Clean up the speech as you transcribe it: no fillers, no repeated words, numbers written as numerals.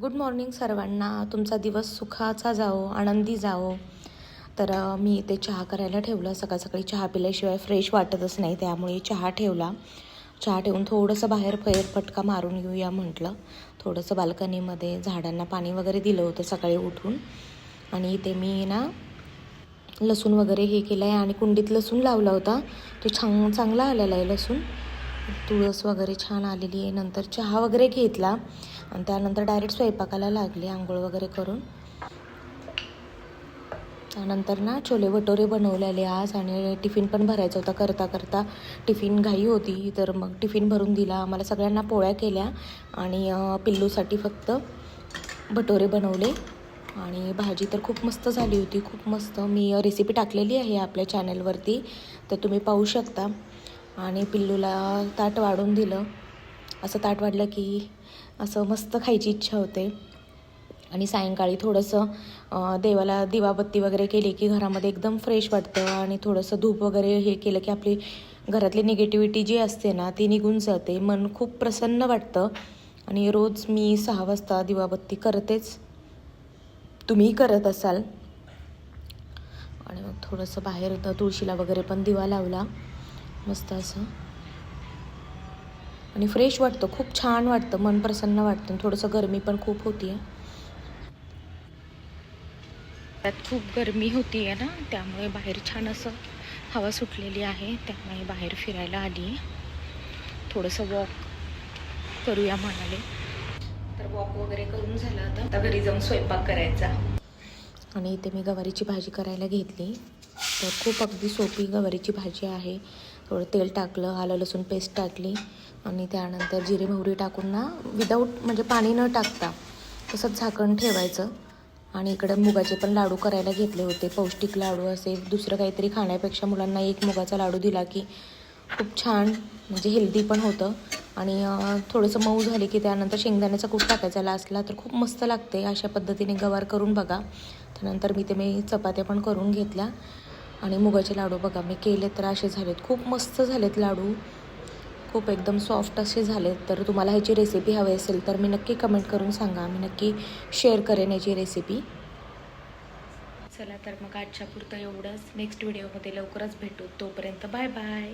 Good morning सर्वांना. तुमचा दिवस सुखाचा जावो, आनंदी जावो. तर मी इथे चहा करायला ठेवलं. सकाळ सकाळी चहा पिल्याशिवाय फ्रेश वाटतच नाही, त्यामुळे चहा ठेवला. चहा ठेवून थोडंसं बाहेर फेरफटका मारून येऊया म्हटलं. थोडंसं बाल्कनीमध्ये झाडांना पाणी वगैरे दिलं होतं सकाळी उठून. आणि इथे मी ना लसूण वगैरे हे केलं आहे आणि कुंडीत लसूण लावला होता. तो चांगला आलेला आहे लसूण. तुळस वगैरे छान आलेली आहे. नंतर चहा वगैरे घेतला आणि त्यानंतर डायरेक्ट स्वयंपाकाला लागले आंघोळ वगैरे करून. त्यानंतर ना छोले भटोरे बनवलेले आज आणि टिफिन पण भरायचा होता. करता करता टिफिन घाई होती, तर मग टिफिन भरून दिला. मला सगळ्यांना पोळ्या केल्या आणि पिल्लूसाठी फक्त भटोरे बनवले. आणि भाजी तर खूप मस्त झाली होती, खूप मस्त. मी रेसिपी टाकलेली आहे आपल्या चॅनलवरती, तर तुम्ही पाहू शकता. आणि पिल्लूला ताट वाढून दिलं. असं ताट वाढलं की असं मस्त खायची इच्छा होते. आणि सायंकाळी थोडंसं देवाला दिवाबत्ती वगैरे केली की घरामध्ये एकदम फ्रेश वाटतं. आणि थोडंसं धूप वगैरे हे केलं की आपली घरातली निगेटिव्हिटी जी असते ना ती निघून जाते. मन खूप प्रसन्न वाटतं. आणि रोज मी 6 वाजता दिवाबत्ती करतेच, तुम्ही करत असाल. आणि मग थोडंसं बाहेर तुळशीला वगैरे पण दिवा लावला मस्त असं. आणि फ्रेश वाटतं, खूप छान वाटतं, मन प्रसन्न वाटतं. थोडंसं गरमी पण खूप होती आहे, त्यात खूप गरमी होती आहे ना, त्यामुळे बाहेर छान असं हवा सुटलेली आहे, त्यामुळे बाहेर फिरायला आली. थोडंसं वॉक करूया म्हणाले. तर वॉक वगैरे करून झालं. आता घरी जाऊन स्वयंपाक करायचा. आणि इथे मी गवारीची भाजी करायला घेतली. तर खूप अगदी सोपी गवारीची भाजी आहे. थोडं तेल टाकलं, आलं लसूण पेस्ट टाकली आणि त्यानंतर जिरे मोहरी टाकून ना विदाऊट म्हणजे पाणी न टाकता तसंच झाकण ठेवायचं. आणि इकडं मुगाचे पण लाडू करायला घेतले होते. पौष्टिक लाडू असे, दुसरं काहीतरी खाण्यापेक्षा मुलांना एक मुगाचा लाडू दिला की खूप छान, म्हणजे हेल्दी पण होतं. आणि थोडंसं मऊ झाले की त्यानंतर शेंगदाण्याचा कूट टाकायचा लास्टला, तर खूप मस्त लागते. अशा पद्धतीने गवार करून बघा. त्यानंतर मी चपात्या पण करून घेतल्या. आणि मुगाचे लाडू बघा मी केले तर असे झालेत, खूप मस्त झालेत लाडू, खूप एकदम सॉफ्ट असे झालेत. तर तुम्हाला ह्याची रेसिपी हवी असेल तर मी नक्की कमेंट करून सांगा, मी नक्की शेअर करेन याची रेसिपी. चला तर मग आजच्या पुरतं एवढंच. नेक्स्ट व्हिडिओमध्ये लवकरच भेटू. तोपर्यंत बाय बाय.